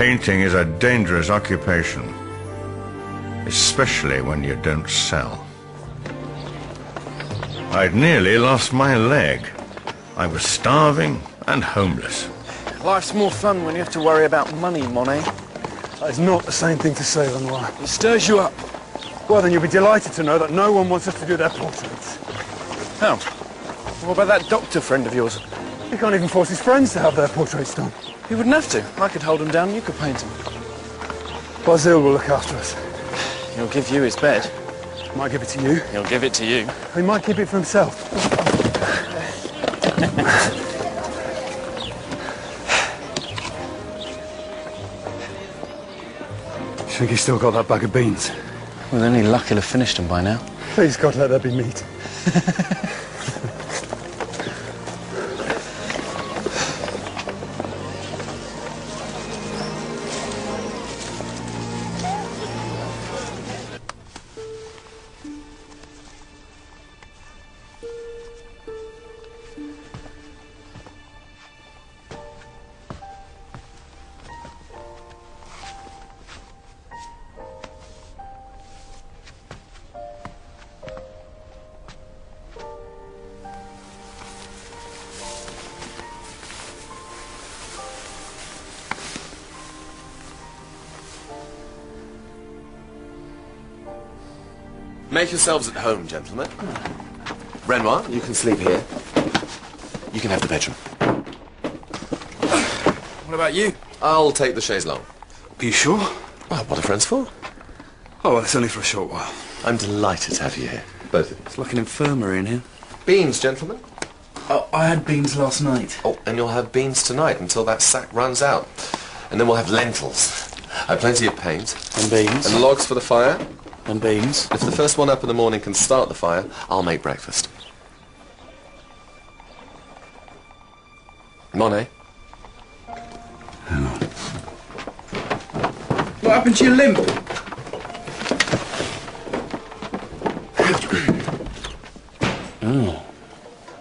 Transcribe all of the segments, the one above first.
Painting is a dangerous occupation, especially when you don't sell. I'd nearly lost my leg. I was starving and homeless. Life's more fun when you have to worry about money, Monet. That is not the same thing to say, Lenoir. It stirs you up. Well, then you'll be delighted to know that no one wants us to do their portraits. How? What about that doctor friend of yours? He can't even force his friends to have their portraits done. He wouldn't have to. I could hold him down and you could paint him. Basil will look after us. He'll give you his bed. Might give it to you. He'll give it to you. He might keep it for himself. You think he's still got that bag of beans? With any luck, he'll have finished them by now. Please, God, let there be meat. Make yourselves at home, gentlemen. Renoir, you can sleep here. You can have the bedroom. What about you? I'll take the chaise longue. Are you sure? Well, what are friends for? Oh, well, it's only for a short while. I'm delighted to have you here, both of you. It's like an infirmary in here. Beans, gentlemen. Oh, I had beans last night. Oh, and you'll have beans tonight until that sack runs out. And then we'll have lentils. I have plenty of paint. And beans. And logs for the fire. And beans. If the first one up in the morning can start the fire, I'll make breakfast. Monet? Hang on. What happened to your limp? Oh.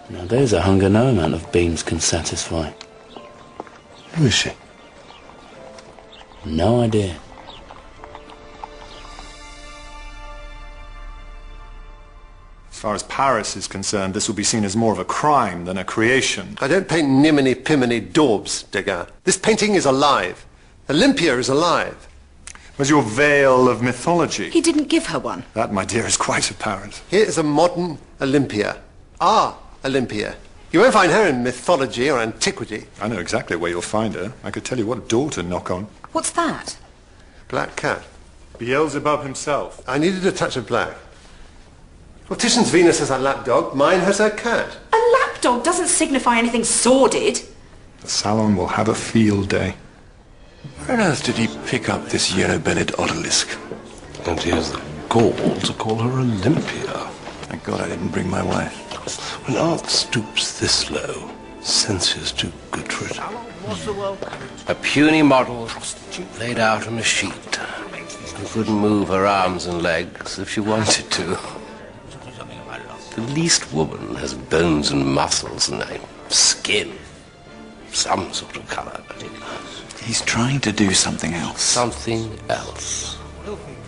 Now there's a hunger no amount of beans can satisfy. Who is she? No idea. As far as Paris is concerned, this will be seen as more of a crime than a creation. I don't paint niminy-piminy daubs, Degas. This painting is alive. Olympia is alive. Where's your veil of mythology? He didn't give her one. That, my dear, is quite apparent. Here is a modern Olympia. Our Olympia. You won't find her in mythology or antiquity. I know exactly where you'll find her. I could tell you what door to knock on. What's that? Black cat. Beelzebub himself. I needed a touch of black. Well, Titian's Venus has her lapdog. Mine has her cat. A lapdog doesn't signify anything sordid. The salon will have a field day. Where on earth did he pick up this yellow-bellied odalisque? And he has the gall to call her Olympia. Thank God I didn't bring my wife. When art stoops this low, sense is too good for it. A puny model laid out on a sheet who couldn't move her arms and legs if she wanted to. The least woman has bones and muscles and skin, some sort of colour. He's trying to do something else. Something else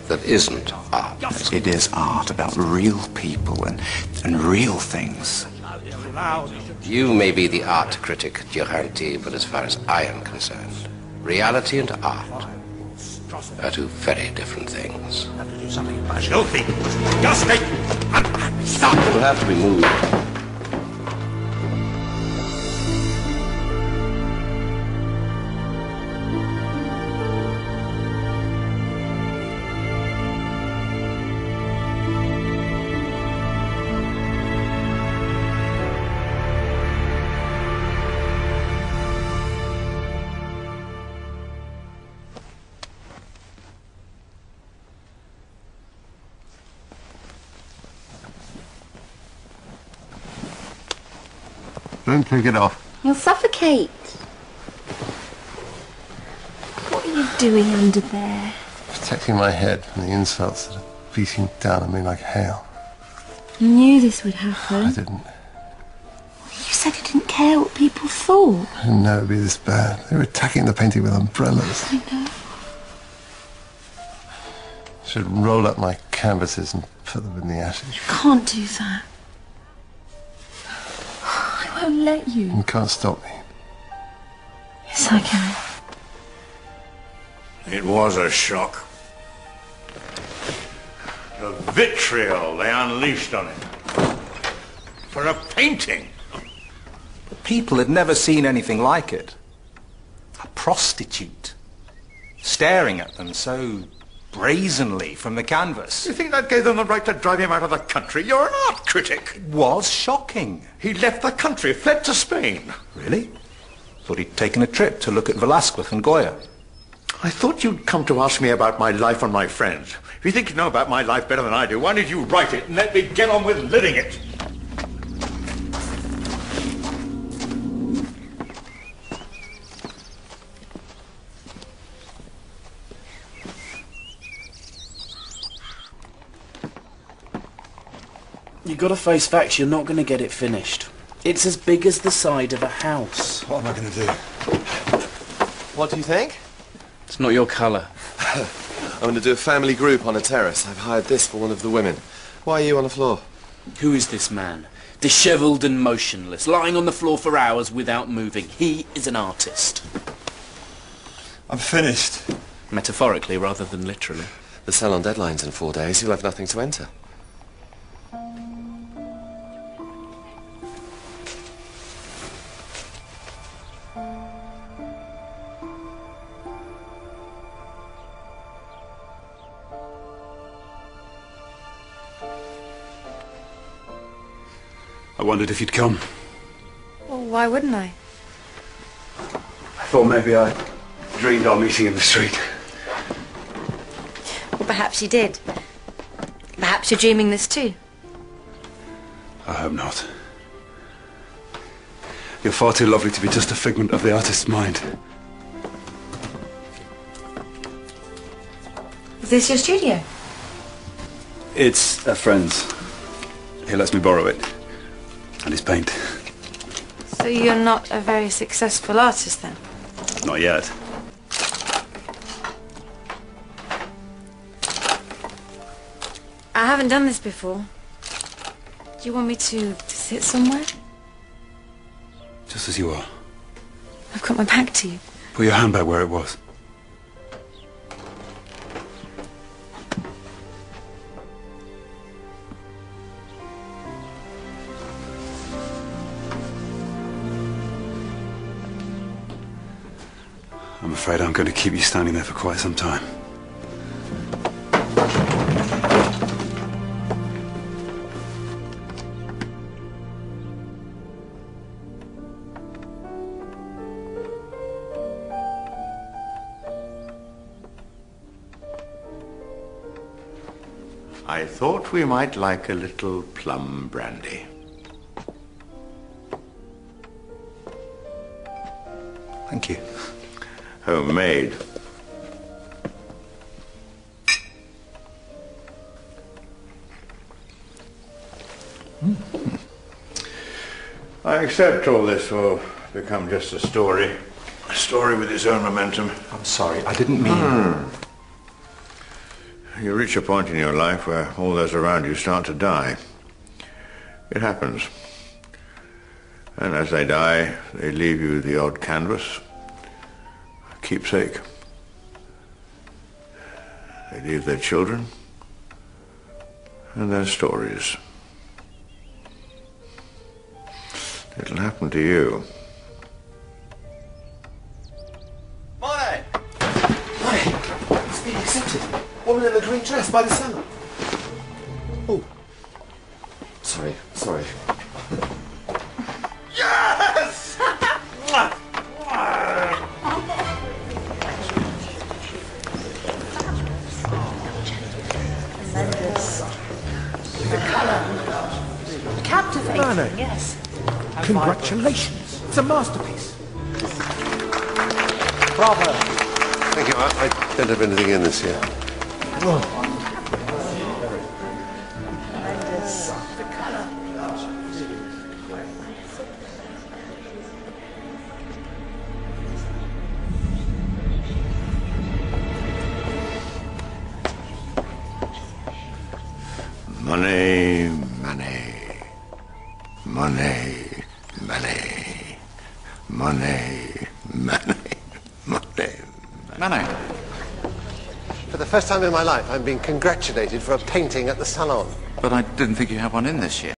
that isn't art. It is art about real people and real things. You may be the art critic, Duranty, but as far as I am concerned, reality and art are two very different things. Filthy, disgusting, stop! You'll have to be moved. Don't take it off. You'll suffocate. What are you doing under there? Protecting my head from the insults that are beating down on me like hail. You knew this would happen. I didn't. You said you didn't care what people thought. I didn't know it'd be this bad. They were attacking the painting with umbrellas. I know. I should roll up my canvases and put them in the ashes. You can't do that. I won't let you. You can't stop me. Yes, I can. It was a shock. The vitriol they unleashed on him. For a painting. People had never seen anything like it. A prostitute staring at them so brazenly from the canvas. You think that gave them the right to drive him out of the country? You're an art critic. It was shocking. He left the country, fled to Spain. Really? Thought he'd taken a trip to look at Velasquez and Goya. I thought you'd come to ask me about my life and my friends. If you think you know about my life better than I do, why did you write it and let me get on with living it? You gotta face facts, you're not gonna get it finished. It's as big as the side of a house. What am I going to do? What do you think? It's not your colour. I'm going to do a family group on a terrace. I've hired this for one of the women. Why are you on the floor? Who is this man? Dishevelled and motionless, lying on the floor for hours without moving. He is an artist. I'm finished. Metaphorically rather than literally. The salon deadline's in 4 days. You'll have nothing to enter. I wondered if you'd come. Well, why wouldn't I? I thought maybe I dreamed our meeting in the street. Well, perhaps you did. Perhaps you're dreaming this too. I hope not. You're far too lovely to be just a figment of the artist's mind. Is this your studio? It's a friend's. He lets me borrow it. And his paint. So you're not a very successful artist then? Not yet. I haven't done this before. Do you want me to sit somewhere? Just as you are. I've got my back to you. Put your handbag where it was. I'm afraid I'm going to keep you standing there for quite some time. I thought we might like a little plum brandy. Thank you. Homemade. I accept all this will become just a story. A story with its own momentum. I'm sorry, I didn't mean... You reach a point in your life where all those around you start to die. It happens. And as they die, they leave you the odd canvas, a keepsake. They leave their children and their stories. It'll happen to you. Monet! Monet! It's been accepted. Woman in the green dress by the salon. Oh. Sorry. Yes! The colour. Captivating, Monet. yes. Congratulations. It's a masterpiece. Bravo. Thank you. I don't have anything in this year. Monet, Manet. Monet, Manet. Monet, Manet. Monet, Manet. For the first time in my life, I'm being congratulated for a painting at the Salon. But I didn't think you had one in this year.